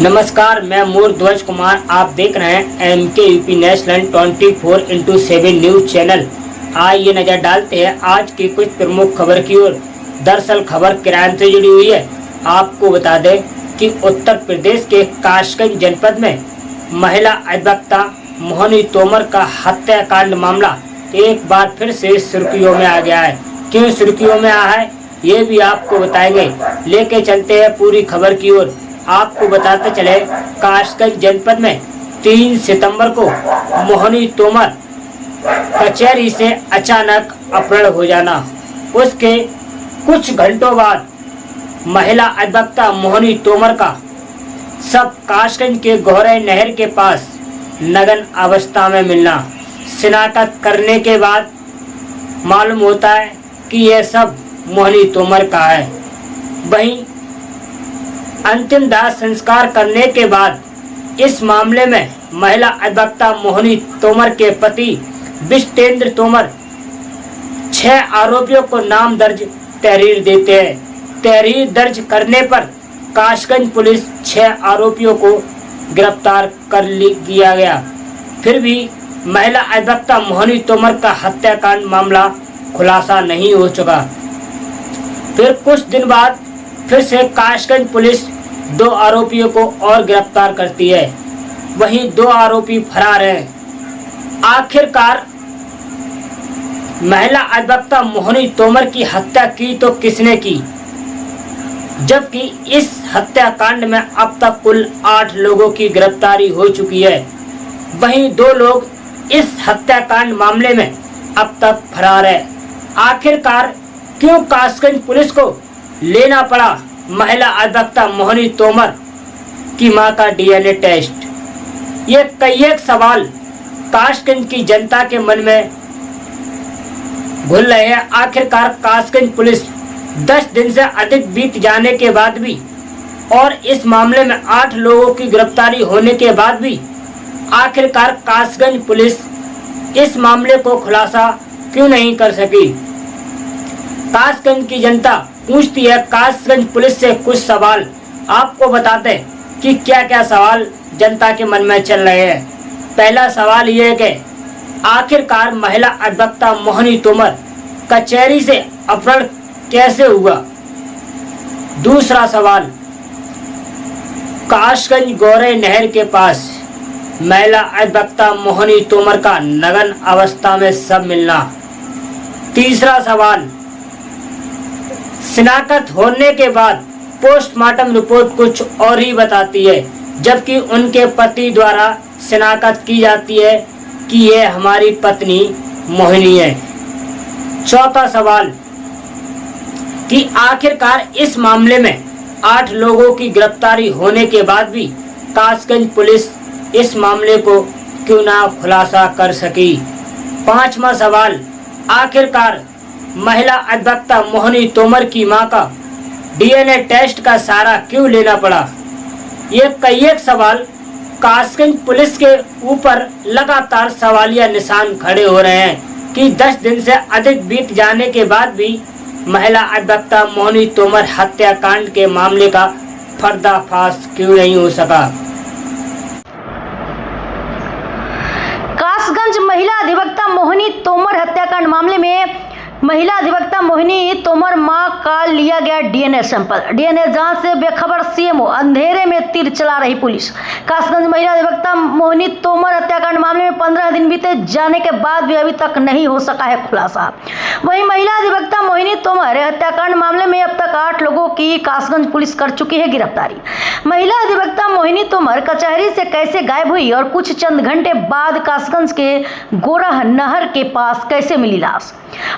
नमस्कार, मैं मूर्ध्वज कुमार। आप देख रहे हैं MK UP national 24x7 news channel. आइए नजर डालते हैं आज की कुछ प्रमुख खबर की ओर। दरअसल खबर क्राइम से जुड़ी हुई है। आपको बता दें कि उत्तर प्रदेश के कासगंज जनपद में महिला अधिवक्ता मोहिनी तोमर का हत्याकांड मामला एक बार फिर से सुर्खियों में आ गया है। क्यों सुर्खियों में आया है ये भी आपको बताएंगे। लेके चलते हैं पूरी खबर की ओर। आपको बताते चले, कासगंज जनपद में 3 सितंबर को मोहिनी तोमर कचहरी से अचानक अपहरण हो जाना, उसके कुछ घंटों बाद महिला अधिवक्ता मोहिनी तोमर का शव कासगंज के गौरे नहर के पास नग्न अवस्था में मिलना। शिनाख्त करने के बाद मालूम होता है कि यह शव मोहिनी तोमर का है। वहीं अंतिम दाह संस्कार करने के बाद इस मामले में महिला अधिवक्ता मोहिनी तोमर के पति विष्णुतेंद्र तोमर 6 आरोपियों को नाम दर्ज तहरीर देते हैं। तहरीर दर्ज करने पर कासगंज पुलिस 6 आरोपियों को गिरफ्तार कर लिया गया। फिर भी महिला अधिवक्ता मोहिनी तोमर का हत्याकांड मामला खुलासा नहीं हो चुका। फिर कुछ दिन बाद फिर से कासगंज पुलिस 2 आरोपियों को और गिरफ्तार करती है। वहीं 2 आरोपी फरार हैं। आखिरकार महिला अधिवक्ता मोहिनी तोमर की हत्या की तो किसने की, जबकि इस हत्याकांड में अब तक कुल 8 लोगों की गिरफ्तारी हो चुकी है। वहीं 2 लोग इस हत्याकांड मामले में अब तक फरार है। आखिरकार क्यों कासगंज पुलिस को लेना पड़ा महिला अधिवक्ता मोहिनी तोमर की मां का DNA टेस्ट? ये कई एक सवाल कासगंज की जनता के मन में घुल रहे हैं। आखिरकार कासगंज पुलिस 10 दिन से अधिक बीत जाने के बाद भी और इस मामले में 8 लोगों की गिरफ्तारी होने के बाद भी आखिरकार कासगंज पुलिस इस मामले को खुलासा क्यों नहीं कर सकी? कासगंज की जनता पूछती है कासगंज पुलिस से कुछ सवाल। आपको बताते हैं कि क्या क्या सवाल जनता के मन में चल रहे हैं। पहला सवाल ये है कि आखिरकार महिला अधिवक्ता मोहिनी तोमर कचहरी से अपहरण कैसे हुआ? दूसरा सवाल, कासगंज गौरे नहर के पास महिला अधिवक्ता मोहिनी तोमर का नग्न अवस्था में शव मिलना। तीसरा सवाल, शिनाख्त होने के बाद पोस्टमार्टम रिपोर्ट कुछ और ही बताती है, जबकि उनके पति द्वारा शिनाख्त की जाती है कि यह हमारी पत्नी मोहिनी है। चौथा सवाल कि आखिरकार इस मामले में 8 लोगों की गिरफ्तारी होने के बाद भी कासगंज पुलिस इस मामले को क्यों ना खुलासा कर सकी? पांचवा सवाल, आखिरकार महिला अधिवक्ता मोहिनी तोमर की मां का DNA टेस्ट का सहारा क्यों लेना पड़ा? ये कई एक सवाल कासगंज पुलिस के ऊपर लगातार सवालिया निशान खड़े हो रहे हैं कि 10 दिन से अधिक बीत जाने के बाद भी महिला अधिवक्ता मोहिनी तोमर हत्याकांड के मामले का पर्दाफाश क्यों नहीं हो सका? कासगंज महिला अधिवक्ता मोहिनी तोमर हत्याकांड मामले में महिला अधिवक्ता मोहिनी तोमर मां का लिया गया DNA सैंपल। DNA जांच से बेखबर CMO, अंधेरे में तीर चला रही पुलिस। कासगंज महिला अधिवक्ता मोहिनी तोमर हत्याकांड मामले में 15 दिन बीते जाने के बाद भी अभी तक नहीं हो सका है खुलासा। वहीं महिला अधिवक्ता मोहिनी तोमर हत्याकांड मामले में अब तक 8 लोगों की कासगंज पुलिस कर चुकी है गिरफ्तारी। महिला अधिवक्ता मोहिनी तोमर कचहरी से कैसे गायब हुई और कुछ चंद घंटे बाद कासगंज के गोरा नहर के पास कैसे मिली लाश?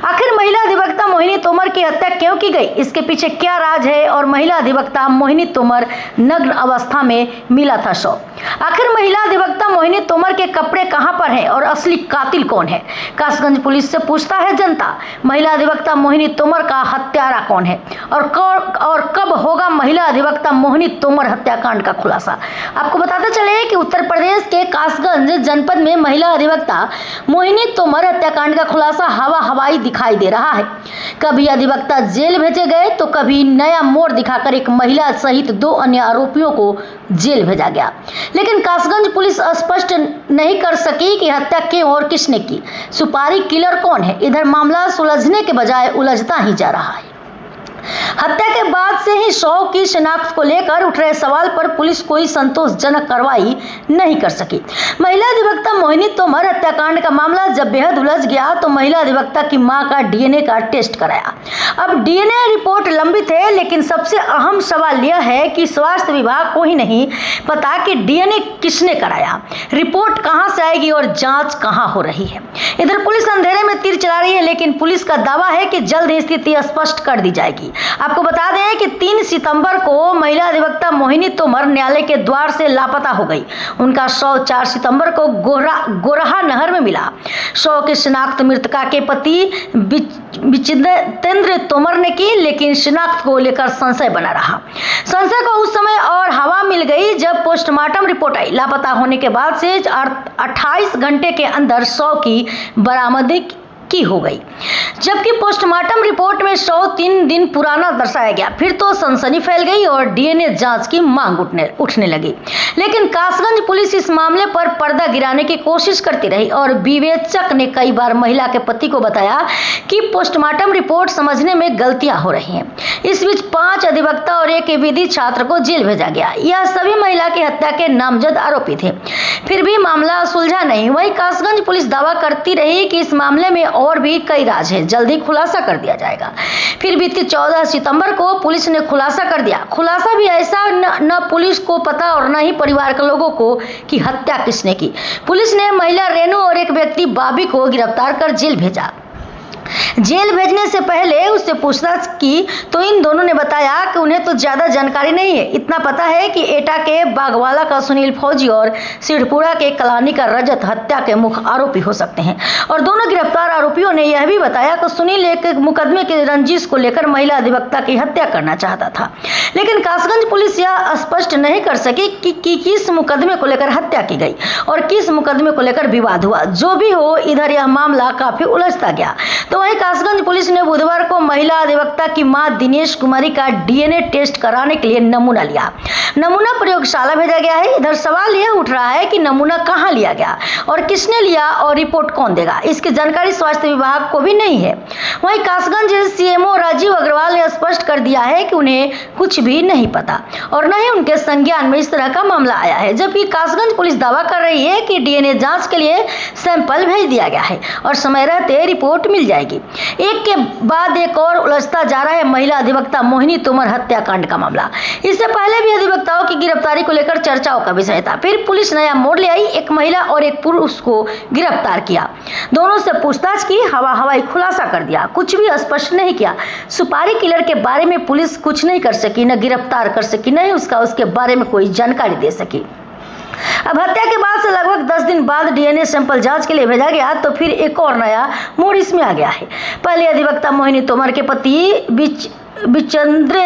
आखिर महिला अधिवक्ता मोहिनी तोमर की हत्या क्यों की गई, इसके पीछे क्या राज है और महिला अधिवक्ता मोहिनी तोमर नग्न अवस्था में मिला था शव? आखिर महिला अधिवक्ता मोहिनी तोमर के कपड़े कहां पर हैं और असली कातिल कौन है? कासगंज पुलिस से पूछता है जनता। महिला अधिवक्ता मोहिनी तोमर का हत्यारा कौन है और कब होगा महिला अधिवक्ता मोहिनी तोमर हत्याकांड का खुलासा? आपको बताते चले कि उत्तर प्रदेश के कासगंज जनपद में महिला अधिवक्ता मोहिनी तोमर हत्याकांड का खुलासा हवाई दिखाई दे रहा है। कभी अधिवक्ता जेल भेजे गए तो कभी नया मोड़ दिखाकर एक महिला सहित 2 अन्य आरोपियों को जेल भेजा गया, लेकिन कासगंज पुलिस स्पष्ट नहीं कर सकी कि हत्या क्यों और किसने की। सुपारी किलर कौन है? इधर मामला सुलझने के बजाय उलझता ही जा रहा है। हत्या के बाद से ही शव की शिनाख्त को लेकर उठ रहे सवाल पर पुलिस कोई संतोषजनक कार्रवाई नहीं कर सकी। महिला अधिवक्ता मोहिनी तोमर हत्याकांड का मामला जब बेहद उलझ गया तो महिला अधिवक्ता की मां का डीएनए का टेस्ट कराया। अब डीएनए रिपोर्ट लंबित है, लेकिन सबसे अहम सवाल यह है कि स्वास्थ्य विभाग को ही नहीं पता कि डीएनए किसने कराया, रिपोर्ट कहां से आएगी और जांच कहां हो रही है। इधर पुलिस अंधेरे में तीर चला रही है, लेकिन पुलिस का दावा है कि जल्द ही स्थिति स्पष्ट कर दी जाएगी। आपको बता दें कि 3 सितंबर को महिला अधिवक्ता मोहिनी तोमर न्यायालय के द्वार से लापता हो गई। उनका शव 4 सितंबर को गोरहा नहर में मिला। शव की शिनाख्त मृतका के पति विचिंद्र तोमर ने की, लेकिन शिनाख्त को लेकर संशय बना रहा। संशय को उस समय और हवा मिल गई जब पोस्टमार्टम रिपोर्ट आई। लापता होने के बाद से 28 घंटे के अंदर शव की बरामदगी की हो गई, जबकि पोस्टमार्टम रिपोर्ट में शव 3 दिन पुराना दर्शाया गया। फिर तो सनसनी फैल गई और डीएनए जांच की मांग उठने लगी, लेकिन कासगंज पुलिस इस मामले पर पर्दा गिराने की कोशिश करती रही और विवेचक ने कई बार महिला के पति को बताया कि पोस्टमार्टम रिपोर्ट समझने में गलतियां हो रही हैं। इस बीच 5 अधिवक्ता और एक विधि छात्र को जेल भेजा गया। यह सभी महिला की हत्या के नामजद आरोपी थे। फिर भी मामला सुलझा नहीं। वहीं कासगंज पुलिस दावा करती रही कि इस मामले में और भी कई राज हैं, जल्द ही खुलासा कर दिया जाएगा। फिर बीती 14 सितंबर को पुलिस ने खुलासा कर दिया। खुलासा भी ऐसा न पुलिस को पता और न ही परिवार के लोगों को कि हत्या किसने की। पुलिस ने महिला रेनू और एक व्यक्ति बाबी को गिरफ्तार कर जेल भेजा। जेल भेजने से पहले उससे पूछताछ की तो इन दोनों ने बताया कि उन्हें तो ज्यादा जानकारी नहीं है। इतना पता है कि एटा के बागवाला का सुनील फौजी और सिढ़पुरा के कलानी का रजत हत्या के मुख्य आरोपी हो सकते हैं। और दोनों गिरफ्तार आरोपियों ने यह भी बताया कि सुनील एक मुकदमे के रंजिश को लेकर महिला अधिवक्ता की हत्या करना चाहता था, लेकिन कासगंज पुलिस यह स्पष्ट नहीं कर सकी कि किस मुकदमे को लेकर हत्या की गई और किस मुकदमे को लेकर विवाद हुआ। जो भी हो, इधर यह मामला काफी उलझता गया। तो वहीं कासगंज पुलिस ने बुधवार को महिला अधिवक्ता की मां दिनेश कुमारी का डीएनए टेस्ट कराने के लिए नमूना लिया। नमूना प्रयोगशाला भेजा गया है। इधर सवाल यह उठ रहा है कि नमूना कहां लिया गया और किसने लिया और रिपोर्ट कौन देगा, इसकी जानकारी स्वास्थ्य विभाग को भी नहीं है। वहीं कासगंज सीएमओ राजीव अग्रवाल ने स्पष्ट कर दिया है कि उन्हें कुछ भी नहीं पता और न ही उनके संज्ञान में इस तरह का मामला आया है, जबकि कासगंज पुलिस दावा कर रही है कि डीएनए जांच के लिए सैंपल भेज दिया गया है और समय रहते रिपोर्ट मिल जाएगी। एक के बाद एक और उलझता जा रहा है महिला अधिवक्ता मोहिनी तोमर हत्याकांड का मामला। इससे पहले भी अधिवक्ताओं की गिरफ्तारी को लेकर चर्चाओं का विषय था। फिर पुलिस नया मोड़ ले आई, एक महिला और एक पुरुष को गिरफ्तार किया। दोनों से पूछताछ की, हवाई खुलासा कर दिया, कुछ भी स्पष्ट नहीं किया। सुपारी किलर के बारे में पुलिस कुछ नहीं कर सकी, न गिरफ्तार कर सकी, न ही उसके बारे में कोई जानकारी दे सकी। अब हत्या के बाद से लगभग 10 दिन बाद डीएनए सैंपल जांच के लिए भेजा गया तो फिर एक और नया मोड़ इसमें आ गया है। पहले अधिवक्ता मोहिनी तोमर के पति विचिंद्र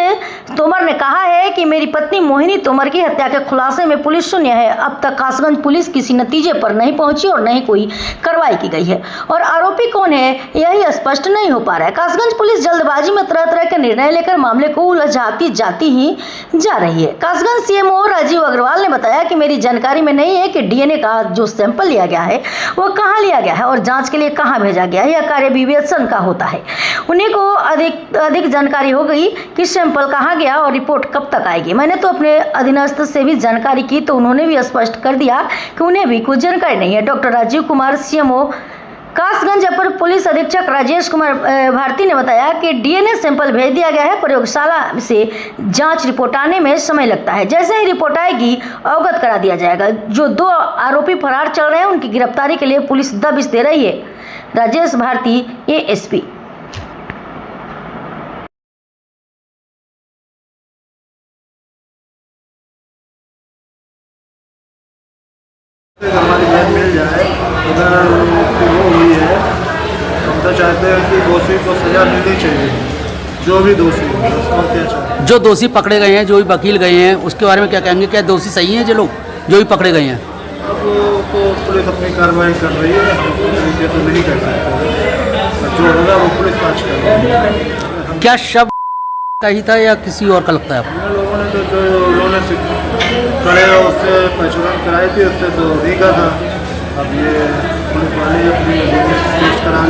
तोमर ने कहा है कि मेरी पत्नी मोहिनी तोमर की हत्या के खुलासे में पुलिस शून्य है। अब तक कासगंज पुलिस किसी नतीजे पर नहीं पहुंची और नहीं कोई कार्रवाई की गई है और आरोपी कौन है यही स्पष्ट नहीं हो पा रहा है। कासगंज पुलिस जल्दबाजी में तरह तरह के निर्णय लेकर मामले को उलझाती जाती ही जा रही है। कासगंज सीएमओ राजीव अग्रवाल ने बताया कि मेरी जानकारी में नहीं है कि डीएनए का जो सैंपल लिया गया है वो कहाँ लिया गया है और जांच के लिए कहाँ भेजा गया है। यह कार्य विवेचन का होता है। उन्हीं को अधिक जानकारी हो गई कि सैंपल कहाँ गया और रिपोर्ट कब तक आएगी। मैंने तो अपने अधीनस्थ से भी जानकारी की तो उन्होंने भी स्पष्ट कर दिया कि उन्हें भी कुछ जानकारी नहीं है। डॉक्टर राजीव कुमार सीएमओ कासगंज अपर पुलिस अधीक्षक राजेश कुमार भारती ने बताया कि डीएनए सैंपल भेज दिया गया है। प्रयोगशाला से जांच रिपोर्ट आने में समय लगता है। जैसे ही रिपोर्ट आएगी अवगत करा दिया जाएगा। जो 2 आरोपी फरार चल रहे हैं उनकी गिरफ्तारी के लिए पुलिस दबिश दे रही है। राजेश भारती, एएसपी। हमारी बहन मिल जाए, अगर उसकी वो हुई है तो हम तो चाहते हैं कि दोषी को सज़ा मिलनी चाहिए, जो भी दोषी है उसको अत्याचार। जो दोषी पकड़े गए हैं, जो भी वकील गए हैं, उसके बारे में क्या कहेंगे? क्या दोषी सही हैं जो लोग जो भी पकड़े गए हैं? अब तो पुलिस अपनी कार्रवाई कर रही है, ये तो नहीं कर सकते, जो होगा वो पुलिस जांच कर रही है। क्या शव का ही था या किसी और का लगता है आपको? हम लोगों ने तो जो उन्होंने करे उससे पहचान कराई थी, उससे तो नहीं का था। अब ये पुलिस वाले अपनी करा